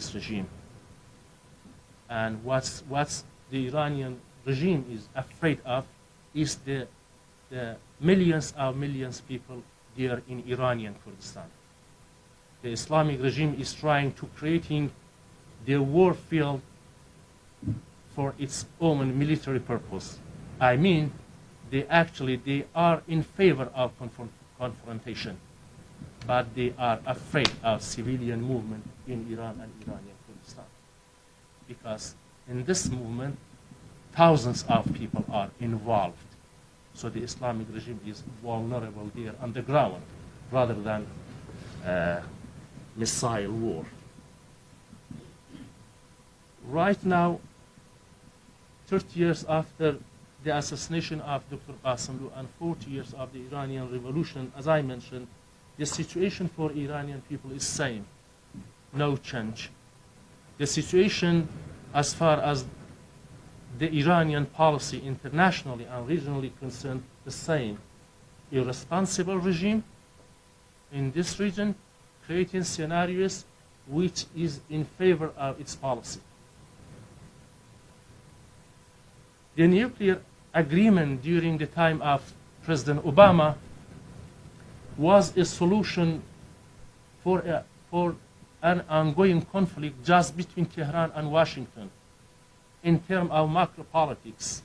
this regime. And what's the Iranian regime is afraid of is the millions of people there in Iranian Kurdistan. The Islamic regime is trying to creating the war field for its own military purpose. I mean, they are in favor of confrontation, but they are afraid of civilian movement in Iran and Iranian Kurdistan. Because in this movement, thousands of people are involved. So the Islamic regime is vulnerable there on the ground rather than missile war. Right now, 30 years after the assassination of Dr. Qasimlu and 40 years of the Iranian Revolution, as I mentioned, the situation for Iranian people is same, no change. The situation as far as the Iranian policy internationally and regionally concerned, the same. Irresponsible regime in this region, creating scenarios which is in favor of its policy. The nuclear agreement during the time of President Obama was a solution for an ongoing conflict just between Tehran and Washington in terms of macro politics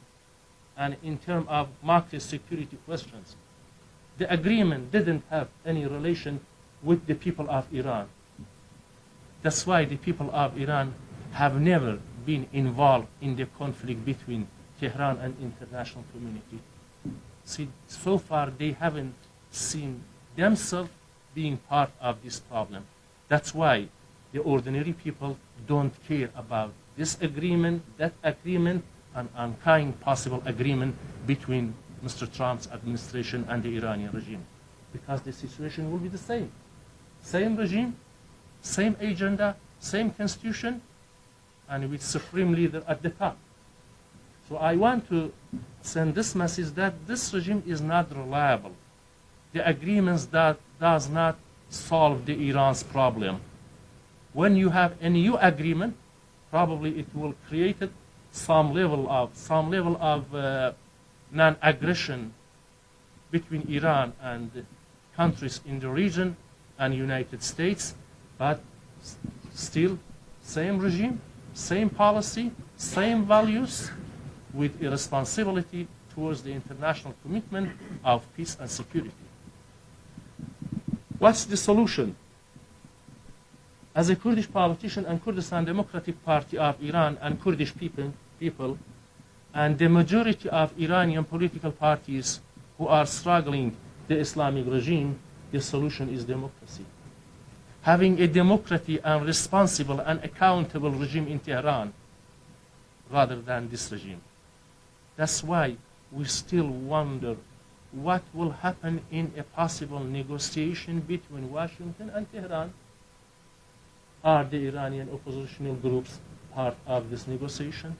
and in terms of macro security questions. The agreement didn't have any relation with the people of Iran. That's why the people of Iran have never been involved in the conflict between Tehran and international community. See, so far they haven't seen themselves being part of this problem. That's why the ordinary people don't care about this agreement, that agreement, and unkind possible agreement between Mr. Trump's administration and the Iranian regime. Because the situation will be the same. Same regime, same agenda, same constitution, and with supreme leader at the top. So I want to send this message that this regime is not reliable. The agreements that does not solve the Iran's problem. When you have a new agreement, probably it will create some level of non-aggression between Iran and countries in the region and United States, but still same regime, same policy, same values, with a responsibility towards the international commitment of peace and security. What's the solution? As a Kurdish politician and Kurdistan Democratic Party of Iran and Kurdish people, and the majority of Iranian political parties who are struggling the Islamic regime, the solution is democracy. Having a democratic and responsible and accountable regime in Tehran rather than this regime. That's why we still wonder what will happen in a possible negotiation between Washington and Tehran. Are the Iranian oppositional groups part of this negotiation?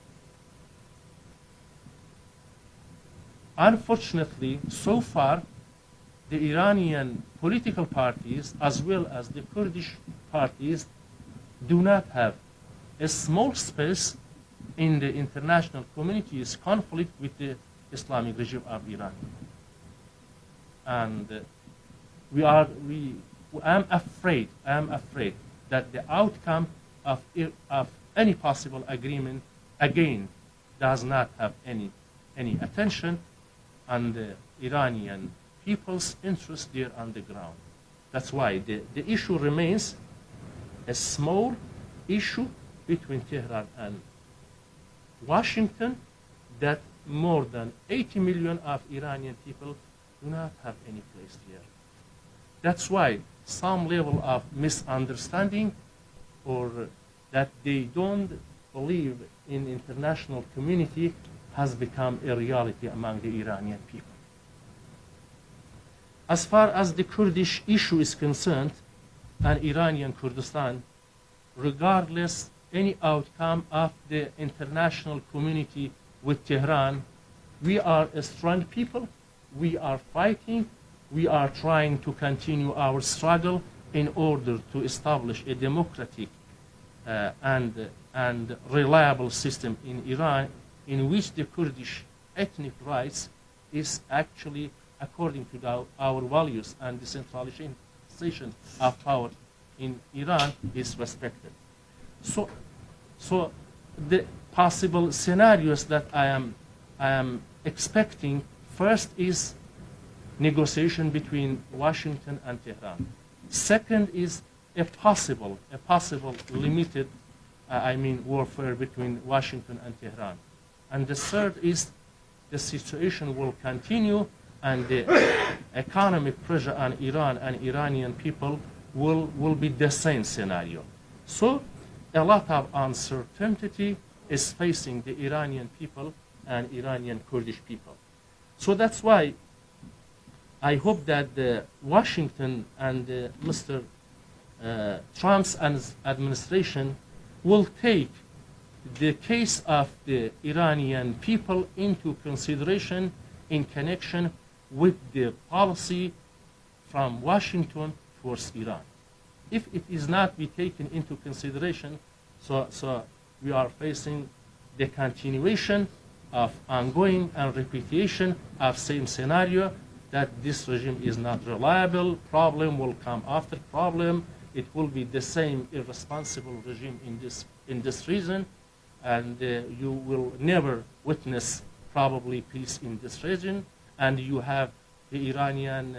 Unfortunately, so far, the Iranian political parties, as well as the Kurdish parties, do not have a small space in the international community's conflict with the Islamic regime of Iran. And I'm afraid that the outcome of any possible agreement, again, does not have any attention on the Iranian people's interest there on the ground. That's why the issue remains a small issue between Tehran and Washington that more than 80 million of Iranian people do not have any place here. That's why some level of misunderstanding or that they don't believe in international community has become a reality among the Iranian people. As far as the Kurdish issue is concerned, and Iranian Kurdistan, regardless any outcome of the international community with Tehran, we are a strong people, we are fighting, we are trying to continue our struggle in order to establish a democratic and reliable system in Iran, in which the Kurdish ethnic rights is actually according to our values, and decentralization of power in Iran is respected. So the possible scenarios that I am expecting, first is negotiation between Washington and Tehran. Second is a possible limited, warfare between Washington and Tehran. And the third is the situation will continue, and the economic pressure on Iran and Iranian people will be the same scenario. So a lot of uncertainty is facing the Iranian people and Iranian Kurdish people. So that's why I hope that the Washington and Mr. Trump's administration will take the case of the Iranian people into consideration in connection with the policy from Washington towards Iran. If it is not be taken into consideration, so we are facing the continuation of ongoing and repetition of same scenario, that this regime is not reliable, problem will come after problem, it will be the same irresponsible regime in this region, and you will never witness probably peace in this region, and you have the Iranian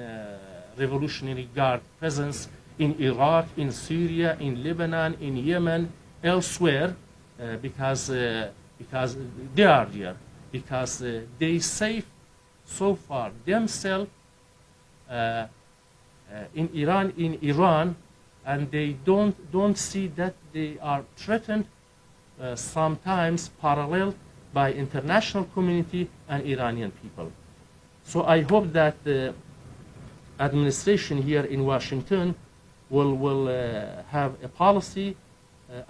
Revolutionary Guard presence in Iraq, in Syria, in Lebanon, in Yemen, elsewhere, because they are there, because they save so far themselves in Iran, and they don't see that they are threatened sometimes parallel by international community and Iranian people. So I hope that the administration here in Washington will have a policy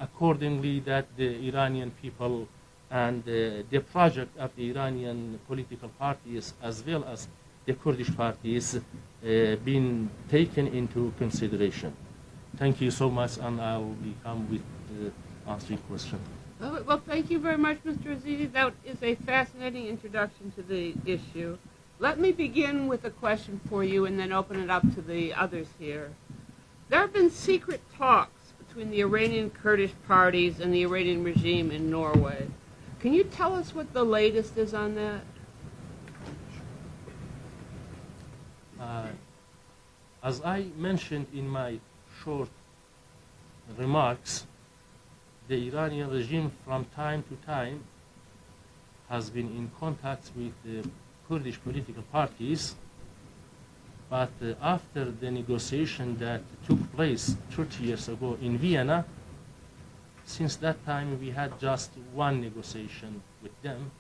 accordingly, that the Iranian people and the project of the Iranian political parties as well as the Kurdish parties been taken into consideration. Thank you so much, and I'll become with answering questions. Well, thank you very much, Mr. Azizi. That is a fascinating introduction to the issue. Let me begin with a question for you and then open it up to the others here. There have been secret talks between the Iranian Kurdish parties and the Iranian regime in Norway. Can you tell us what the latest is on that? As I mentioned in my short remarks, the Iranian regime from time to time has been in contact with the Kurdish political parties, but after the negotiation that took place 30 years ago in Vienna, since that time we had just one negotiation with them,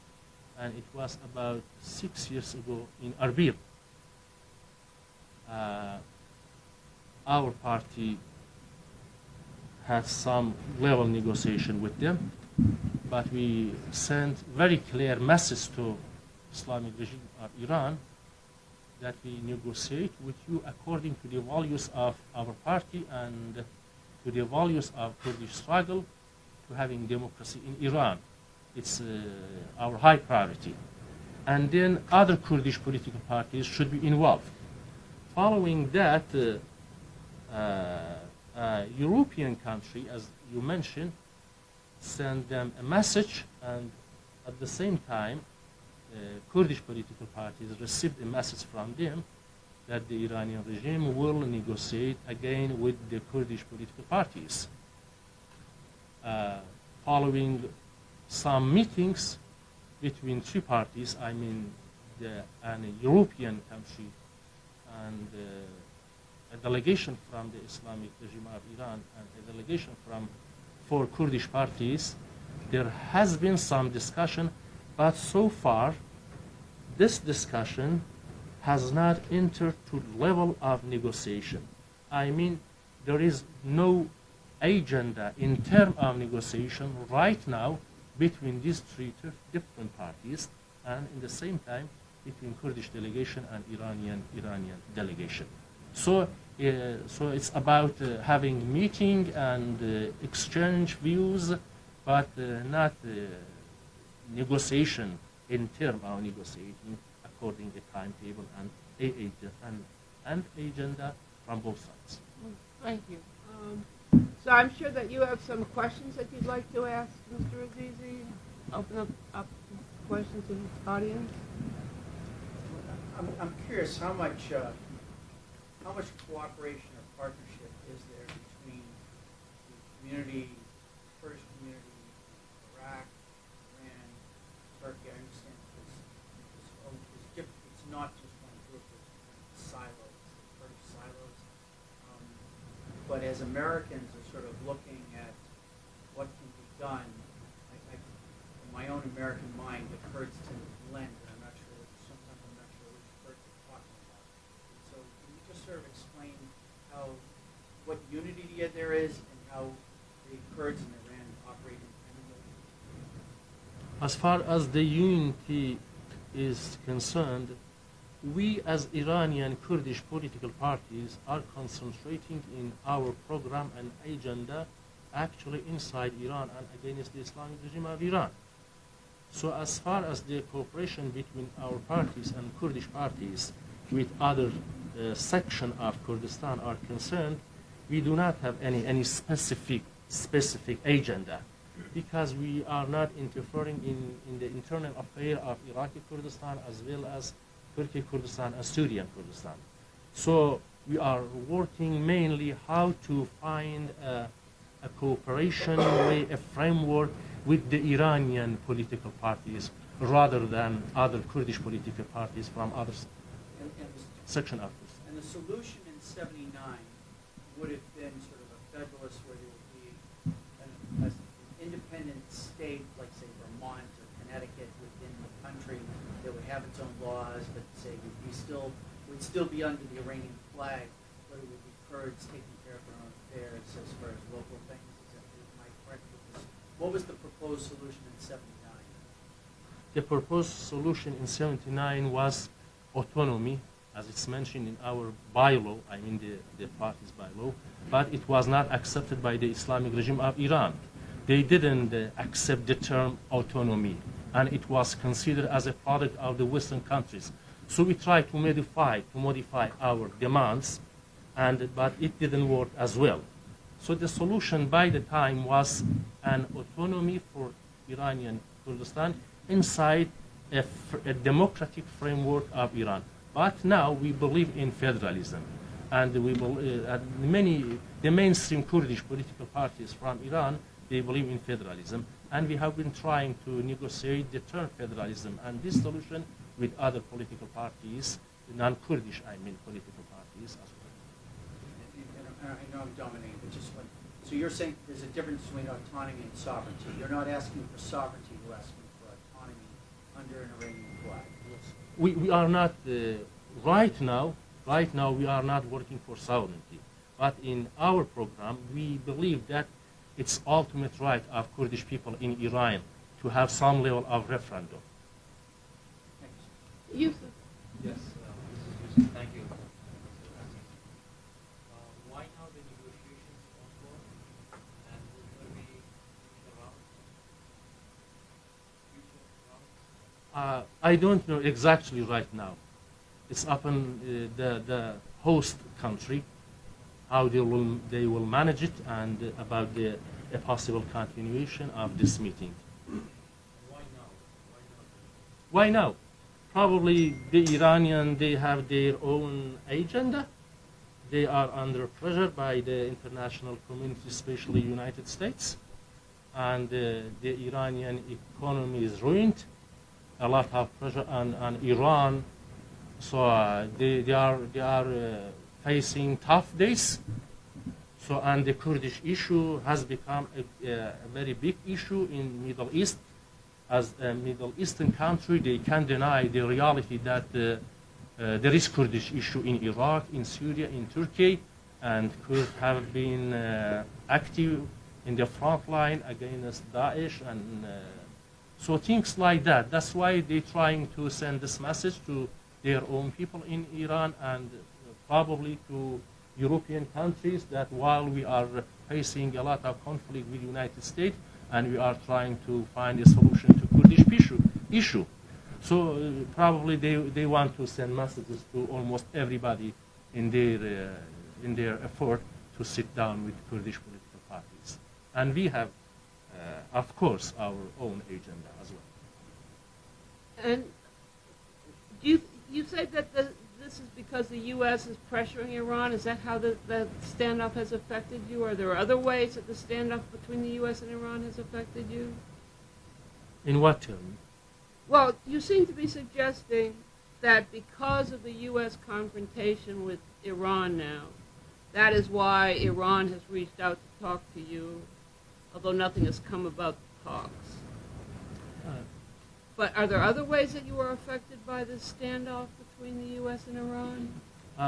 and it was about 6 years ago in Erbil. Our party had some level negotiation with them, but we sent very clear message to Islamic regime of Iran that we negotiate with you according to the values of our party and to the values of Kurdish struggle to having democracy in Iran. It's our high priority. And then other Kurdish political parties should be involved. Following that, European country, as you mentioned, send them a message, and at the same time, Kurdish political parties received a message from them that the Iranian regime will negotiate again with the Kurdish political parties. Following some meetings between three parties, I mean a European country and a delegation from the Islamic regime of Iran and a delegation from 4 Kurdish parties, there has been some discussion, but so far this discussion has not entered to the level of negotiation. I mean, there is no agenda in terms of negotiation right now between these three different parties, and in the same time between Kurdish delegation and Iranian delegation. So it's about having meeting and exchange views, but not negotiation in term of negotiating according to timetable and agenda from both sides. Thank you. So I'm sure that you have some questions that you'd like to ask Mr. Azizi. Open up questions to the audience. I'm curious how much cooperation or partnership is there between the community, Kurdish community in Iraq, Iran, Turkey? I understand it's not just one group, there's silos, Kurdish silos. But as Americans are sort of looking at what can be done, in my own American mind, the Kurds tend to blend, and I'm not sure, sometimes I'm not sure which Kurds they're talking about. And so can you just sort of explain what unity there is and how the Kurds in Iran operate independently? As far as the unity is concerned, we as Iranian Kurdish political parties are concentrating in our program and agenda actually inside Iran and against the Islamic regime of Iran. So as far as the cooperation between our parties and Kurdish parties with other section of Kurdistan are concerned, we do not have any specific agenda, because we are not interfering in the internal affair of Iraqi Kurdistan as well as Turkey Kurdistan and Syrian Kurdistan. So we are working mainly how to find a cooperation way, a framework with the Iranian political parties rather than other Kurdish political parties from other section of this. And the solution in '79 would have been sort of a federalist where there would be an independent state, like say Vermont or Connecticut within the country that would have its own laws, but say would still be under the Iranian flag, but it would be Kurds taking care of their own affairs as far as local things. Am I correct with this? What was the proposed solution in '79? The proposed solution in '79 was autonomy, as it's mentioned in our bylaw, I mean the party's bylaw, but it was not accepted by the Islamic regime of Iran. They didn't accept the term autonomy, and it was considered as a product of the Western countries. So we tried to modify our demands, but it didn't work as well. So the solution by the time was an autonomy for Iranian Kurdistan inside a democratic framework of Iran. But now we believe in federalism, and the mainstream Kurdish political parties from Iran, they believe in federalism, and we have been trying to negotiate the term federalism and this solution with other political parties, non-Kurdish, I mean, political parties as well. And I know I'm dominating, but just like, so you're saying there's a difference between autonomy and sovereignty. You're not asking for sovereignty, you're asking for autonomy under an Iranian flag. We are not, right now we are not working for sovereignty, but in our program we believe that it's ultimate right of Kurdish people in Iran to have some level of referendum. Yusuf. Yes, this is Yusuf. Thank you. Why now the negotiations ongoing, and will there be future rounds? I don't know exactly right now. It's upon the host country how they will manage it, and about a possible continuation of this meeting. Why now? Why now? Probably the Iranian, they have their own agenda. They are under pressure by the international community, especially United States, and the Iranian economy is ruined. A lot of pressure on Iran, so they are facing tough days. So, and the Kurdish issue has become a very big issue in Middle East. As a Middle Eastern country, they can't deny the reality that there is Kurdish issue in Iraq, in Syria, in Turkey, and Kurds have been active in the front line against Daesh, and so things like that. That's why they're trying to send this message to their own people in Iran and probably to European countries, that while we are facing a lot of conflict with the United States and we are trying to find a solution to Kurdish issue. So probably they want to send messages to almost everybody in their effort to sit down with Kurdish political parties. And we have, of course, our own agenda as well. And you said that this is because the U.S. is pressuring Iran. Is that how the standoff has affected you? Are there other ways that the standoff between the U.S. and Iran has affected you? In what term? Well, you seem to be suggesting that because of the U.S. confrontation with Iran now, that is why Iran has reached out to talk to you, although nothing has come about the talks. But are there other ways that you are affected by this standoff between the U.S. and Iran?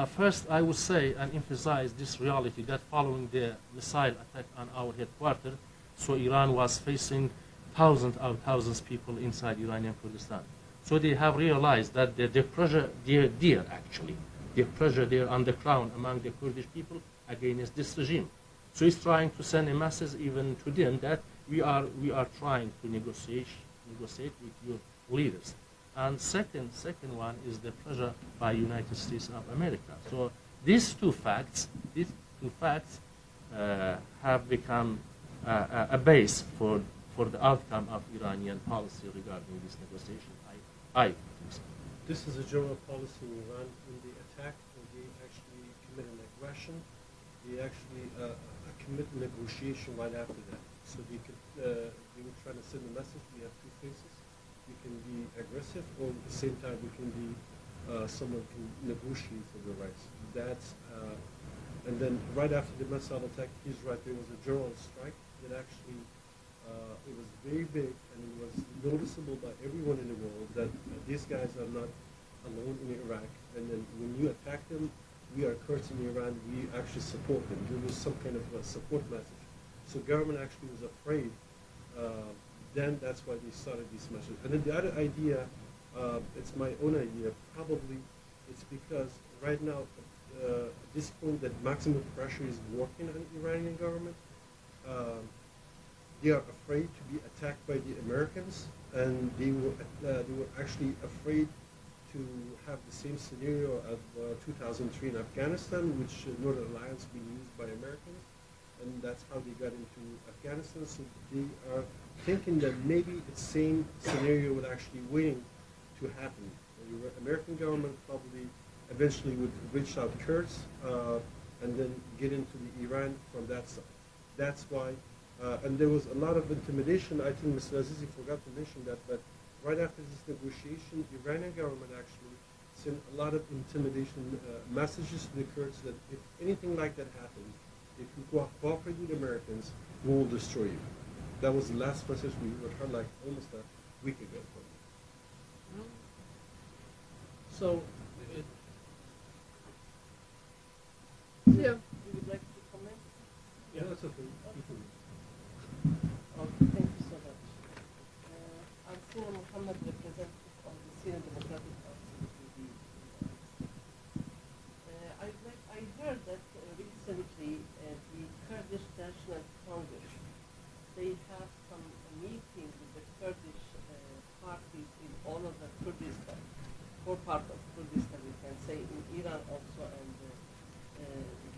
First, I would say and emphasize this reality that following the missile attack on our headquarters, so Iran was facing thousands of people inside Iranian Kurdistan. So they have realized that the pressure the pressure there on the ground among the Kurdish people against this regime. So it's trying to send a message even to them that we are trying to negotiate with your leaders. And second one is the pressure by United States of America. So these two facts have become a base for the outcome of Iranian policy regarding this negotiation. I think so. This is a general policy in Iran. When they attack, when they actually commit an aggression, they actually commit negotiation right after that. So they would try to send a message. We have two faces. We can be aggressive, or at the same time we can be someone can negotiate for their rights. And then right after the missile attack, he's right. There was a general strike that actually it was very big, and it was noticeable by everyone in the world that these guys are not alone in Iraq. And then when you attack them, we are Kurds in Iran. We actually support them. There was some kind of a support message. So government actually was afraid. Then that's why they started these measures. And then the other idea, it's my own idea. Probably it's because right now, at this point, that maximum pressure is working on the Iranian government. They are afraid to be attacked by the Americans, and they were actually afraid to have the same scenario of 2003 in Afghanistan, which Northern Alliance being used by Americans, and that's how they got into Afghanistan. So they are thinking that maybe the same scenario would actually waiting to happen. The American government probably eventually would reach out Kurds and then get into the Iran from that side. That's why. And there was a lot of intimidation. I think Mr. Azizi forgot to mention that, but right after this negotiation, the Iranian government actually sent a lot of intimidation messages to the Kurds that if anything like that happens, if you cooperate with Americans, we will destroy you. That was the last message we heard like almost a week ago from them. So, Yeah. You would like to comment? Yeah, that's okay. Thank you so much. I'm Sina Muhammad, representative of the Syrian Democratic Party. I heard that recently the Kurdish National Congress, they have some meeting with the Kurdish parties in all of the Kurdistan, four parts of Kurdistan, we can say, in Iran also, and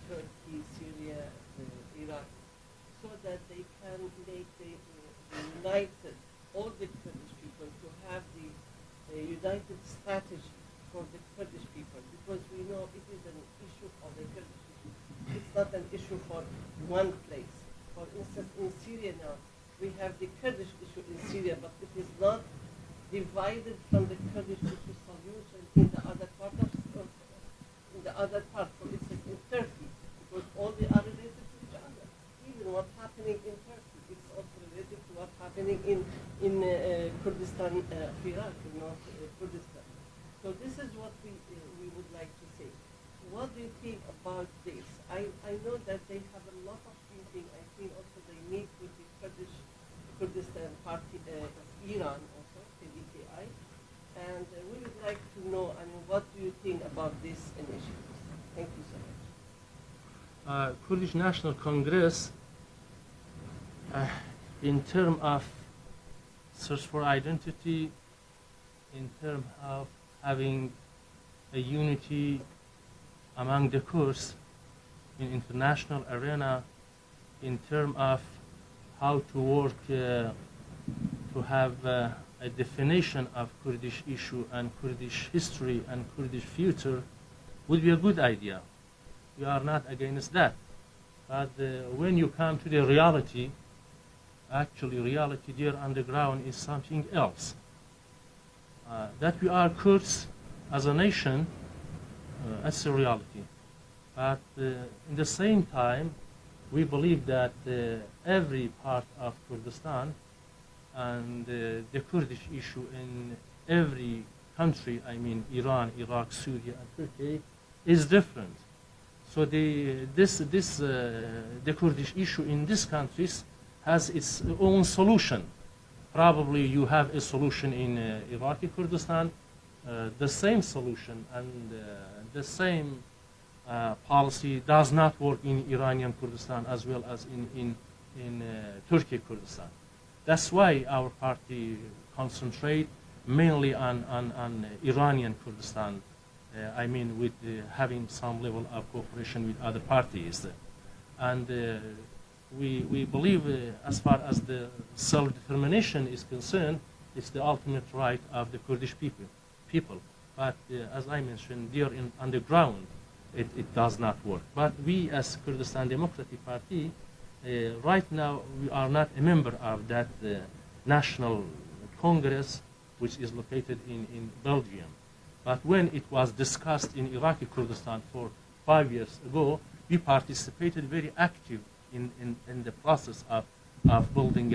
Turkey, Syria, Iraq, so that they can make the united, all the Kurdish people, to have the united strategy for the Kurdish people, because we know it is an issue of the Kurdish people. It's not an issue for one place. For instance, in Syria now, we have the Kurdish issue in Syria, but it is not divided from the Kurdish issue solution in the other part for instance, in Turkey, because all they are related to each other. Even what's happening in Turkey, it's also related to what's happening in Kurdistan, Iraq, in North Kurdistan. So this is what we would like to say. What do you think about this? I know that they have a lot of meeting. I think also they meet with the Kurdistan party of Iran also, KDKI. And we would like to know, what do you think about this initiative? Thank you so much. Kurdish National Congress, in terms of search for identity, in terms of having a unity among the Kurds in international arena, in terms of how to work to have a definition of Kurdish issue and Kurdish history and Kurdish future would be a good idea. We are not against that. But when you come to the reality, actually reality there on the ground is something else. That we are Kurds as a nation, that's a reality. But in the same time, we believe that every part of Kurdistan and the Kurdish issue in every country, I mean Iran, Iraq, Syria, and Turkey, is different. So the Kurdish issue in these countries has its own solution. Probably you have a solution in Iraqi Kurdistan, the same solution and the same policy does not work in Iranian Kurdistan as well as in Turkey Kurdistan. That's why our party concentrate mainly on Iranian Kurdistan. I mean, with having some level of cooperation with other parties, and we believe, as far as the self-determination is concerned, it's the ultimate right of the Kurdish people. But as I mentioned, there on the ground, it does not work. But we, as Kurdistan Democratic Party, right now we are not a member of that national congress, which is located in Belgium. But when it was discussed in Iraqi Kurdistan 5 years ago, we participated very active in the process of building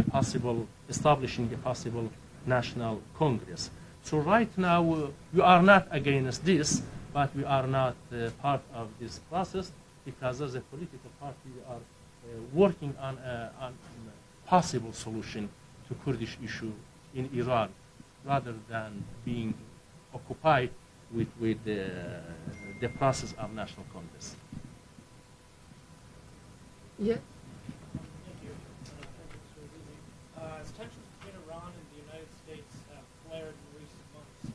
establishing a possible national congress. So right now, we are not against this, but we are not part of this process because as a political party, we are working on a possible solution to Kurdish issue in Iran, rather than being occupied with the process of national congress. Yeah. Thank you. As tensions between Iran and the United States have flared in recent months,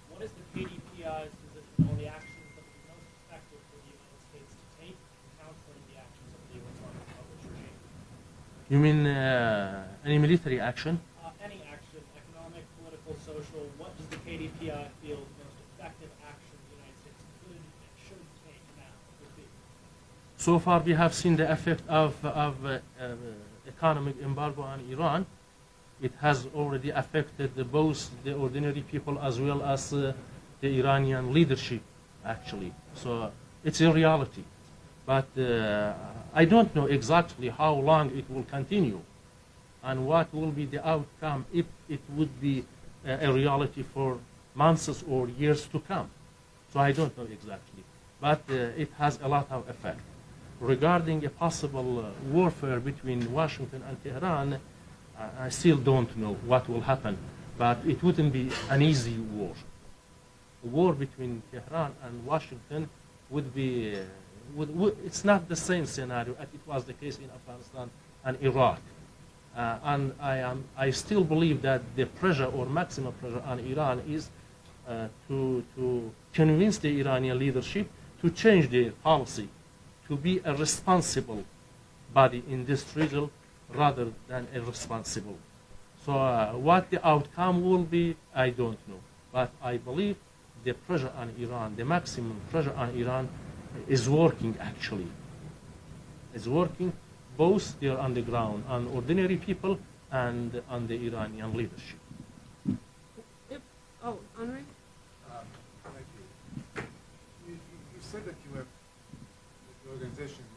what is the KDPI's position on the actions that would be most effective for the United States to take in countering the actions of the Iranian Republic regime? You mean any military action? Any action, economic, political, social, what does the KDPI feel the most effective action the United States could and should take now would be? So far, we have seen the effect of economic embargo on Iran. It has already affected both the ordinary people as well as the Iranian leadership, actually. So it's a reality. But I don't know exactly how long it will continue and what will be the outcome if it would be a reality for months or years to come. So I don't know exactly. But it has a lot of effect. Regarding a possible warfare between Washington and Tehran, I still don't know what will happen. But it wouldn't be an easy war. A war between Tehran and Washington would be, it's not the same scenario as it was the case in Afghanistan and Iraq. And I still believe that the pressure or maximum pressure on Iran is to convince the Iranian leadership to change their policy, to be a responsible body in this region rather than irresponsible. So what the outcome will be, I don't know. But I believe the pressure on Iran, the maximum pressure on Iran is working actually. It's working both there on the ground, on ordinary people and on the Iranian leadership. Oh, Henri? Thank you. You said that the organization is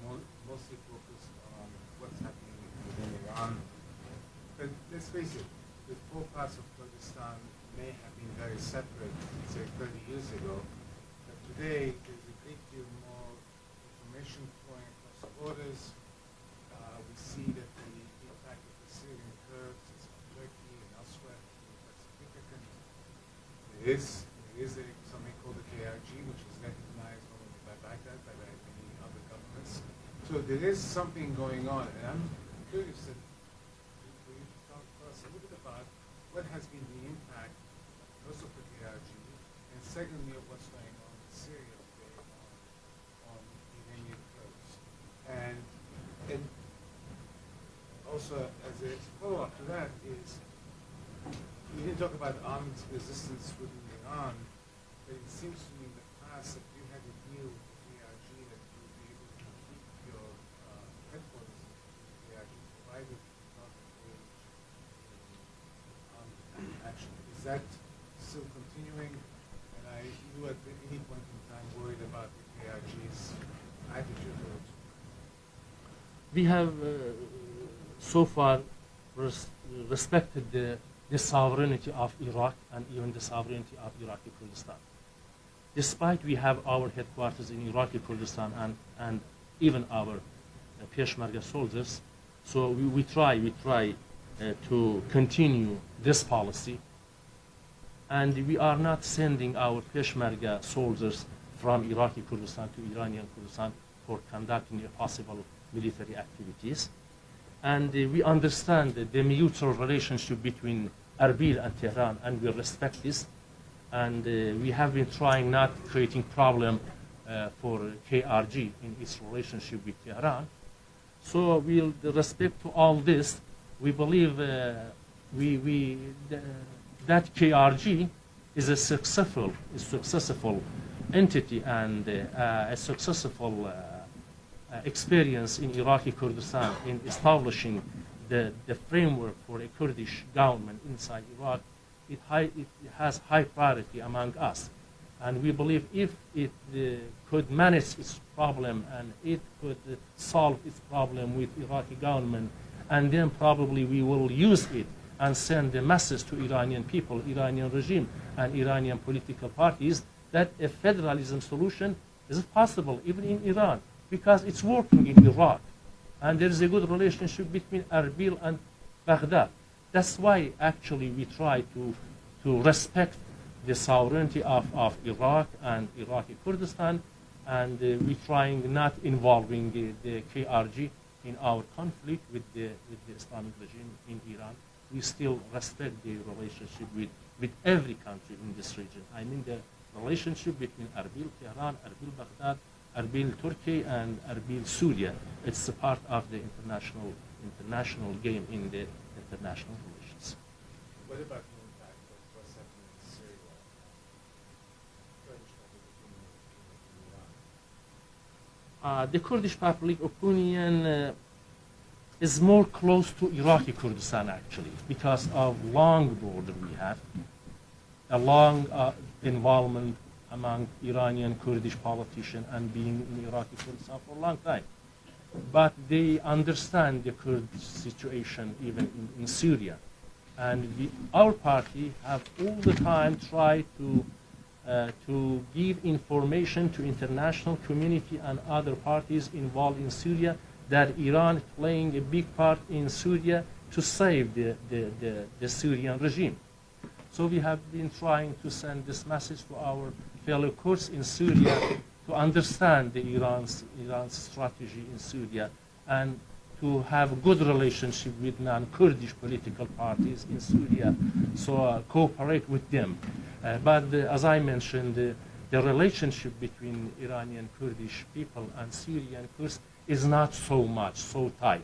mostly focused on what's happening within Iran. But let's face it, the four parts of Kurdistan may have been very separate, say, 30 years ago. But today, there's a great deal more information flowing across the borders. We see that the impact of the Syrian Kurds is on Turkey and elsewhere is quite significant. There is something called the KRG, which is recognized not only by like that by any other governments. So there is something going on, and I'm curious for you to tell us a little bit about what has been the impact, first of the KRG, and secondly, of what's going on in Syria today on Iranian Kurds. And also, as a follow-up to that is, we didn't talk about armed resistance within Iran, but it seems to me in the past that you had a deal with the KRG that you would be able to keep your headquarters in the KRG, provided you did not engage in armed action. Is that still continuing? And you at any point in time worried about the KRG's attitude towards you? We have so far respected the sovereignty of Iraq and even the sovereignty of Iraqi Kurdistan. Despite we have our headquarters in Iraqi Kurdistan and even our Peshmerga soldiers, so we try to continue this policy, and we are not sending our Peshmerga soldiers from Iraqi Kurdistan to Iranian Kurdistan for conducting possible military activities. And we understand the mutual relationship between Erbil and Tehran, and we respect this. And we have been trying not creating problem for KRG in its relationship with Tehran. So with respect to all this, we believe that KRG is a successful entity and a successful experience in Iraqi Kurdistan in establishing the framework for a Kurdish government inside Iraq. It has high priority among us, and we believe if it could manage its problem and it could solve its problem with Iraqi government, and then probably we will use it and send a message to Iranian people, Iranian regime, and Iranian political parties that a federalism solution is possible even in Iran, because it's working in Iraq, and there is a good relationship between Erbil and Baghdad. That's why actually we try to respect the sovereignty of Iraq and Iraqi Kurdistan, and we trying not involving the KRG in our conflict with the Islamic regime in Iran. We still respect the relationship with every country in this region. I mean the relationship between Erbil, Tehran, Erbil, Baghdad, Erbil, Turkey, and Erbil, Syria. It's a part of the international game in the international relations. What about the impact of what's happening in Syria? The Kurdish public opinion is more close to Iraqi Kurdistan actually, because of long border we have, a long involvement among Iranian Kurdish politicians and being in Iraqi Kurdistan for a long time. But they understand the Kurdish situation even in Syria. And our party have all the time tried to give information to international community and other parties involved in Syria that Iran is playing a big part in Syria to save the Syrian regime. So we have been trying to send this message to our fellow Kurds in Syria to understand Iran's strategy in Syria and to have a good relationship with non-Kurdish political parties in Syria, so cooperate with them. But as I mentioned, the relationship between Iranian Kurdish people and Syrian Kurds is not so tight.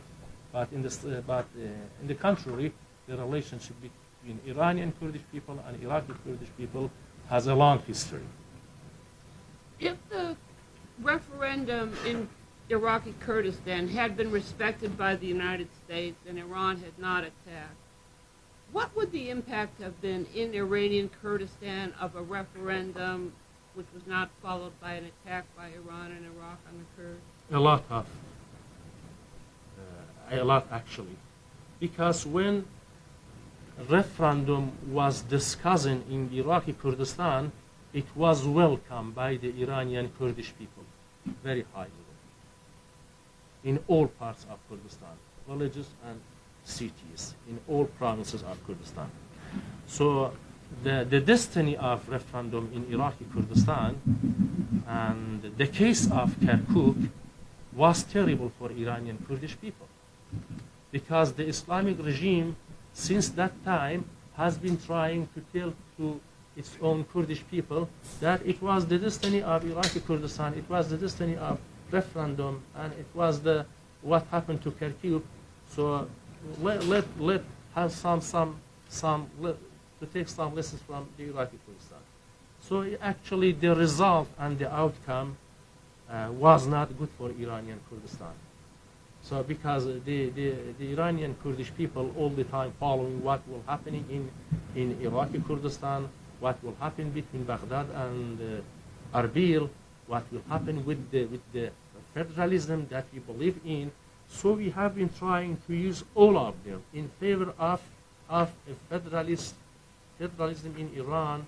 But in the contrary, the relationship between Iranian Kurdish people and Iraqi Kurdish people has a long history. If the referendum in Iraqi Kurdistan had been respected by the United States and Iran had not attacked, what would the impact have been in Iranian Kurdistan of a referendum which was not followed by an attack by Iran and Iraq on the Kurds? A lot actually, because when referendum was discussing in Iraqi Kurdistan, it was welcomed by the Iranian Kurdish people, very highly, in all parts of Kurdistan, villages and cities, in all provinces of Kurdistan. So the destiny of referendum in Iraqi Kurdistan and the case of Kirkuk was terrible for Iranian Kurdish people, because the Islamic regime since that time has been trying to tell to its own Kurdish people that it was the destiny of Iraqi Kurdistan, it was the destiny of referendum, and it was the what happened to Kirkuk. So let have to take some lessons from the Iraqi Kurdistan. So actually the result and the outcome was not good for Iranian Kurdistan. So because the Iranian Kurdish people all the time following what will happen in Iraqi Kurdistan, what will happen between Baghdad and Arbil, what will happen with the federalism that we believe in. So we have been trying to use all of them in favor of a federalism in Iran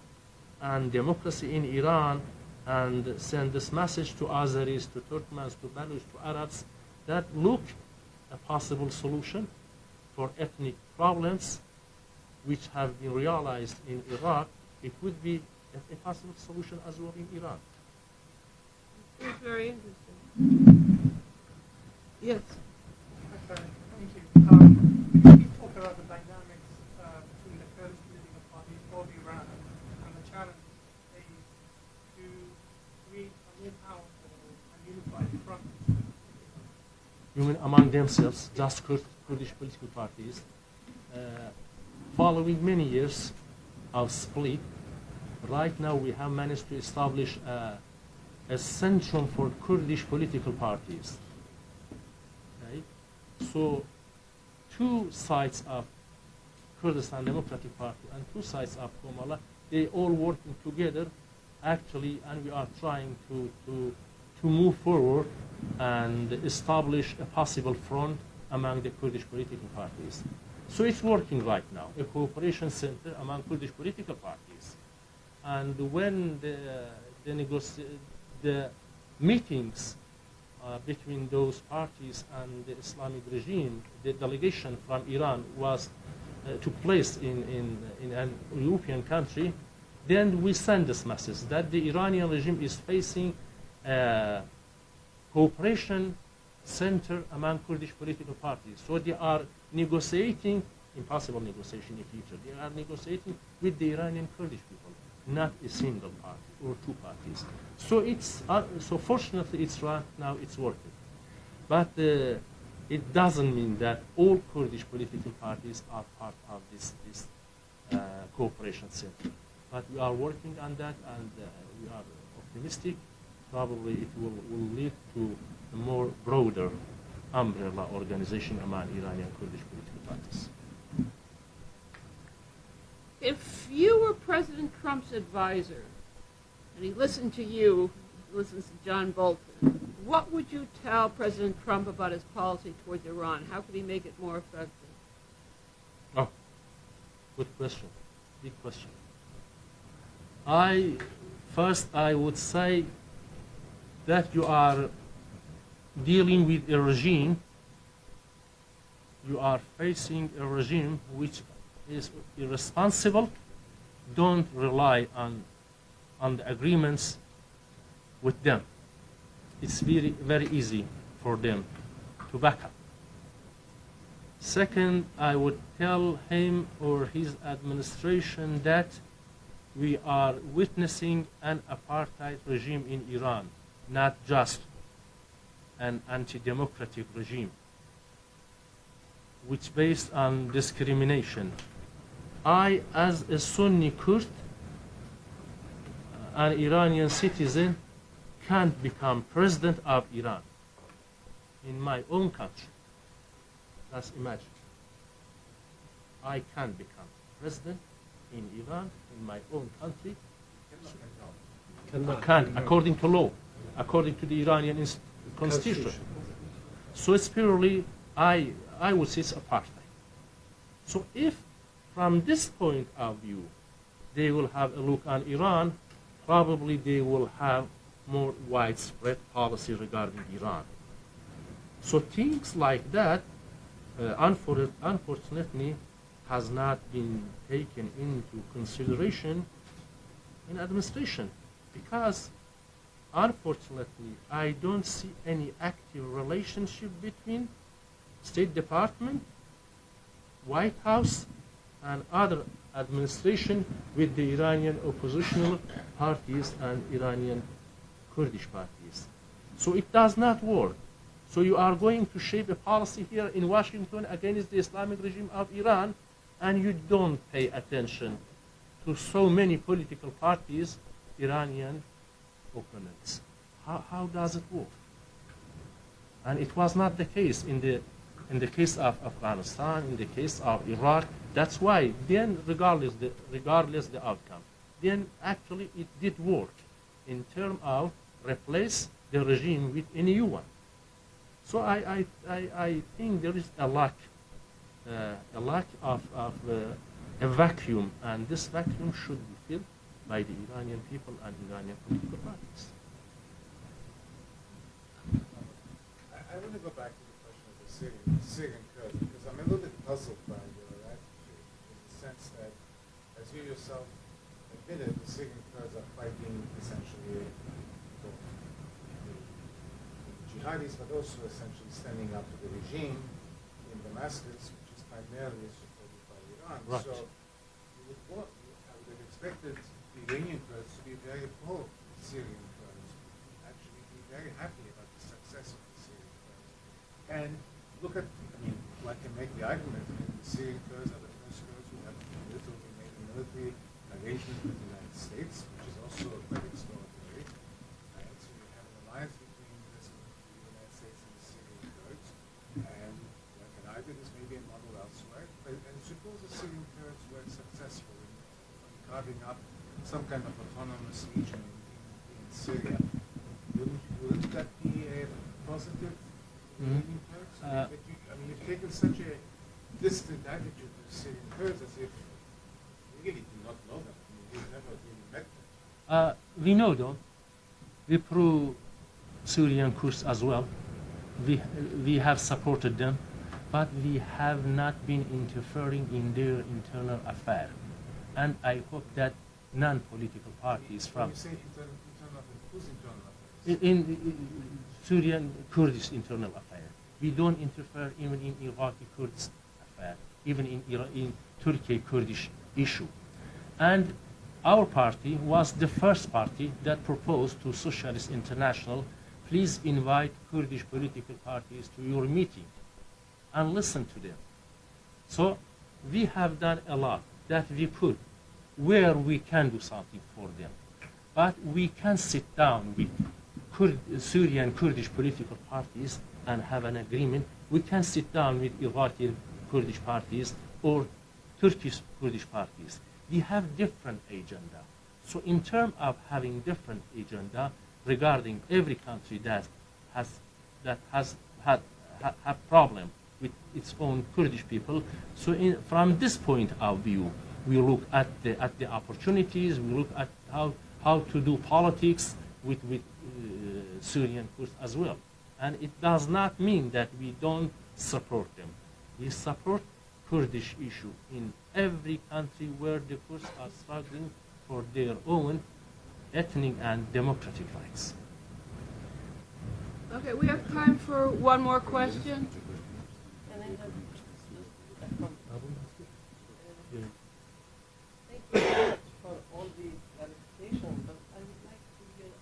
and democracy in Iran, and send this message to Azeris, to Turkmens, to Baluch, to Arabs, that look a possible solution for ethnic problems which have been realized in Iraq. It would be a possible solution as well in Iran. It's very interesting. Yes. Okay, thank you. You talk about the dynamics between the Kurdish political parties of Iran and the challenge they to create a more powerful and unified front. You mean among themselves, just Kurdish political parties, following many years of split, right now we have managed to establish a centrum for Kurdish political parties. Okay? So two sides of Kurdistan Democratic Party and two sides of Komala, they all working together actually, and we are trying to move forward and establish a possible front among the Kurdish political parties. So it's working right now, a cooperation center among Kurdish political parties. And when the meetings between those parties and the Islamic regime, the delegation from Iran took place in an European country, then we send this message that the Iranian regime is facing a cooperation center among Kurdish political parties. So they are negotiating, impossible negotiation in the future, they are negotiating with the Iranian Kurdish people, not a single party or two parties. So so fortunately it's right now it's working. But it doesn't mean that all Kurdish political parties are part of this cooperation center. But we are working on that, and we are optimistic. Probably it will lead to a more broader umbrella organization among Iranian Kurdish political parties. If you were President Trump's advisor, and he listened to you, listens to John Bolton, what would you tell President Trump about his policy towards Iran? How could he make it more effective? Oh, good question. Big question. First I would say that you are dealing with a regime, you are facing a regime which is irresponsible. Don't rely on the agreements with them. It's very, very easy for them to back up. Second, I would tell him or his administration that we are witnessing an apartheid regime in Iran, not just an anti-democratic regime, which based on discrimination. I, as a Sunni Kurd, an Iranian citizen, can't become president of Iran in my own country. Just imagine. I can't become president in Iran, in my own country. Can't, according to law, according to the Iranian constitution. So it's purely, I would say it's apartheid. So if from this point of view they will have a look on Iran, probably they will have more widespread policy regarding Iran. So things like that, unfortunately, has not been taken into consideration in administration, because unfortunately I don't see any active relationship between State Department, White House, and other administration with the Iranian oppositional parties and Iranian Kurdish parties. So it does not work. So you are going to shape a policy here in Washington against the Islamic regime of Iran, and you don't pay attention to so many political parties, Iranian opponents. How does it work? And it was not the case in the case of Afghanistan, in the case of Iraq. That's why then, regardless the outcome, then actually it did work in terms of replace the regime with a new one. So I think there is a lack of a vacuum, and this vacuum should be filled by the Iranian people and Iranian political parties. I want to go back to the question of the Syrian Kurds, because I'm a little bit puzzled by your attitude, in the sense that, as you yourself admitted, the Syrian Kurds are fighting essentially for the jihadis, but also essentially standing up to the regime in Damascus, which is primarily supported by Iran. Right. So I would have expected the Iranian Kurds to be very pro Syrian Kurds, actually be very happy about the success of the Syrian Kurds. And look at, I mean, one can make the argument that the Syrian Kurds are the first Kurds who have literally made a military arrangement with the United States, which is also quite extraordinary. And so you have an alliance between the United States and the Syrian Kurds, and one can argue this may be a model elsewhere. And suppose the Syrian Kurds were successful in carving up some kind of autonomous region in Syria, wouldn't that be a positive for the Iranian Kurds? I mean, you've taken such a distant attitude to the Syrian Kurds as if you really do not know them. I mean, you've never really met them. We know them. We pro-Syrian Kurds as well. We have supported them, but we have not been interfering in their internal affair. And I hope that non-political parties When from you say internal affairs, whose internal affairs? in Syrian Kurdish internal affair, we don't interfere even in Iraqi Kurds affair, even in Turkey Kurdish issue. And our party was the first party that proposed to Socialist International, please invite Kurdish political parties to your meeting and listen to them. So we have done a lot that we could, where we can do something for them. But we can sit down with Syrian Kurdish political parties and have an agreement. We can sit down with Iraqi Kurdish parties or Turkish Kurdish parties. We have different agenda. So in terms of having different agenda regarding every country that has had problem with its own Kurdish people, so from this point of view, we look at the opportunities. We look at how to do politics with Syrian Kurds as well. And it does not mean that we don't support them. We support Kurdish issue in every country where the Kurds are struggling for their own ethnic and democratic rights. Okay, we have time for one more question. Can I have thank you very much for all the clarification, but I would like to hear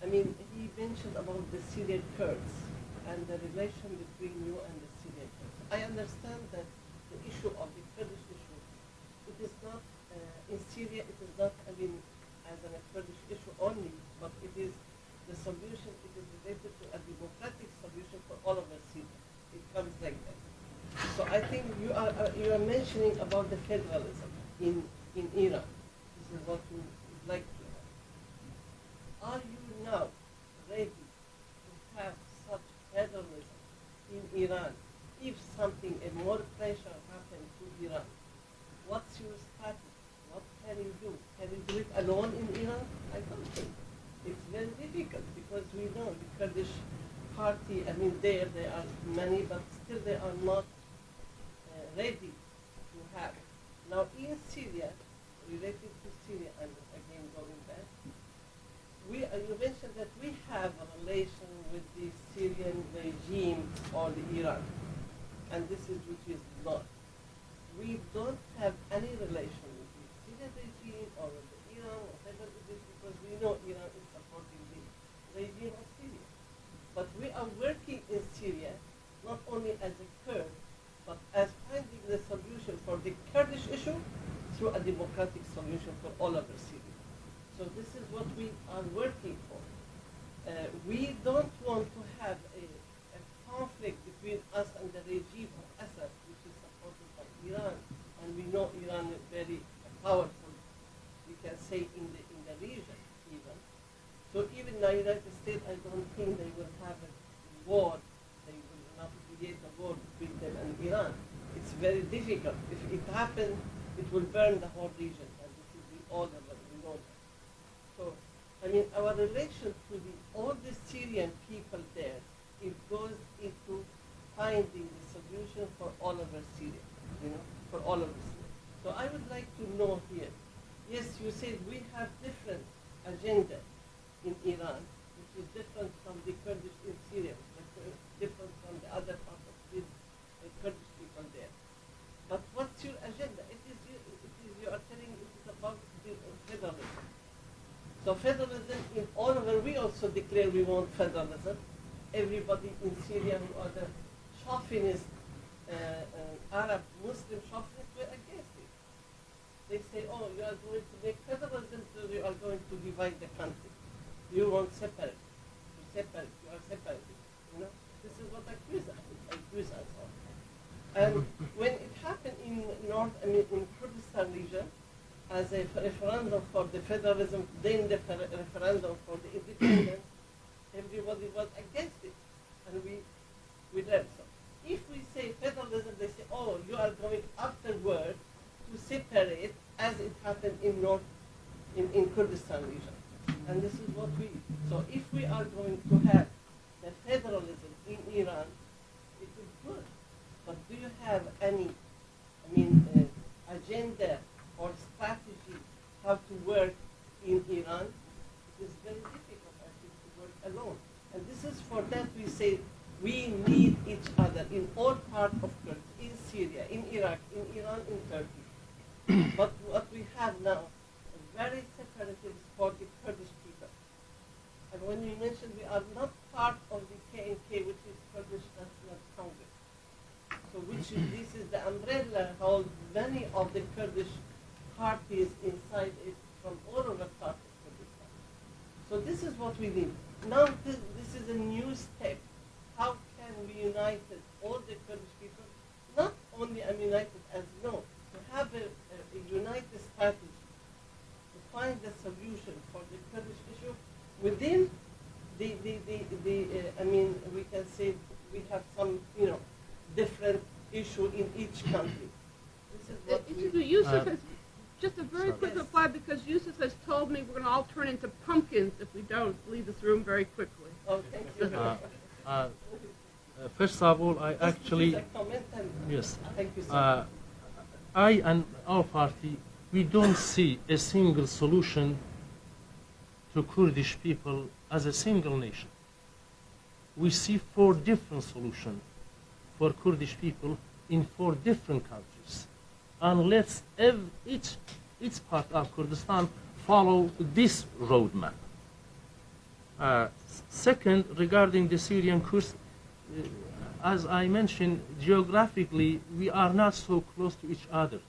I mean, he mentioned about the Syrian Kurds and the relation between you and the Syrian Kurds. I understand that the issue of the Kurdish issue, it is not, in Syria, it is not, I mean, as a Kurdish issue only, but it is the solution, it is related to a democratic solution for all of Syria. It comes like that. So I think you are mentioning about the federalism in Iran. This is what you would like to have. Are you now ready to have such federalism in Iran? If something, a more pressure happens to Iran, what's your strategy? What can you do? Can you do it alone in Iran? I don't think. It's very difficult because we know the Kurdish party, I mean, there are many, but still they are not ready to have. Now, in Syria, related to Syria, and again going back, you mentioned that we have a relation with the Syrian regime or the Iran, and this is which is not. We don't have any relation with the Syrian regime or with the Iran or whatever it is, because we know Iran is supporting the regime of Syria. But we are working in Syria not only as a Kurd, but as finding the solution for the Kurdish issue through a democratic solution for all over Syria. So this is what we are working for. We don't want to have a conflict between us and the regime of Assad, which is supported by Iran, and we know Iran is very powerful, we can say, in the region even. So even the United States, I don't think they will have a war, they will not create a war between them and Iran. It's very difficult. If it happens, it will burn the whole region, and this is the order that we know that. So, I mean, our relation to all the Syrian people there, it goes into finding the solution for all over Syria, for all over Syria. So I would like to know here, yes, you said we have different agenda in Iran, which is different from the Kurdish in Syria, different from the other part of the Kurdish people there. But what's your agenda? You are telling it is about the federalism. So federalism in all over, we also declare we want federalism. Everybody in Syria who are the chauvinist, Arab, Muslim chauvinists were against it. They say, oh, you are going to make federalism, so you are going to divide the country. You want separate. You are separated. This is what accuse us of. And when it happened in in Kurdistan region, as a referendum for the federalism, then the referendum for the independence, everybody was against it, and we learned so. If we say federalism, they say, oh, you are going afterward to separate, as it happened in Kurdistan region. And this is what so if we are going to have the federalism in Iran, it is good. But do you have any, agenda or strategy how to work in Iran? It is very difficult, I think, to work alone. And this is for that we say we need each other in all parts of Kurds, in Syria, in Iraq, in Iran, in Turkey. But what we have now, very separatists for the Kurdish people. And when we mentioned we are not part of the KNK, which is Kurdish National Congress. So this is the umbrella holds many of the Kurdish parties inside it from all over parts of Kurdistan. So this is what we need. Now this is a new step. How can we unite all the Kurdish people? Not only united as to have a united strategy to find the solution for the Kurdish issue within we can say we have some, different issue in each country. This is what Yusuf has just a very quick reply, because Yusuf has told me we're going to all turn into pumpkins if we don't leave this room very quickly. Oh, thank you. First of all, I actually, yes, thank you, sir. I and our party, we don't see a single solution to Kurdish people as a single nation. We see 4 different solutions for Kurdish people in 4 different countries. And let's each part of Kurdistan follow this roadmap. Second, regarding the Syrian Kurds, as I mentioned, geographically, we are not so close to each other.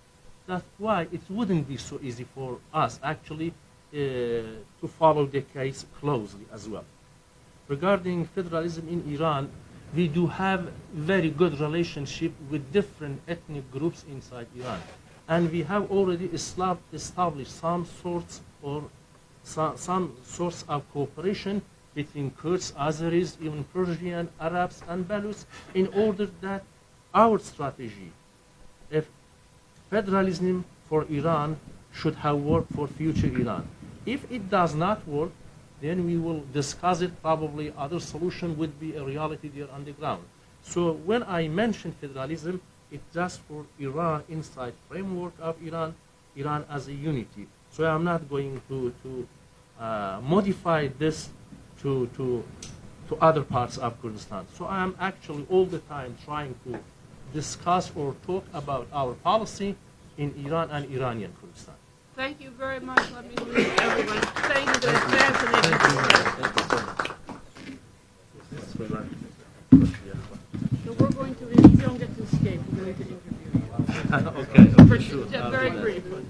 That's why it wouldn't be so easy for us, actually, to follow the case closely as well. Regarding federalism in Iran, we do have very good relationship with different ethnic groups inside Iran. And we have already established some sorts of cooperation between Kurds, Azeris, even Persian, Arabs, and Baluchs, in order that our strategy, if federalism for Iran should have worked for future Iran. If it does not work, then we will discuss it. Probably other solution would be a reality there on the ground. So when I mention federalism, it's just for Iran inside framework of Iran as a unity. So I'm not going to modify this to other parts of Kurdistan. So I am actually all the time trying to discuss or talk about our policy in Iran and Iranian Kurdistan. Thank you very much. Let me leave everyone. Thank you. That's fascinating. So we're going to, you don't get to escape. We're going to interview you. Okay, For sure. very briefly.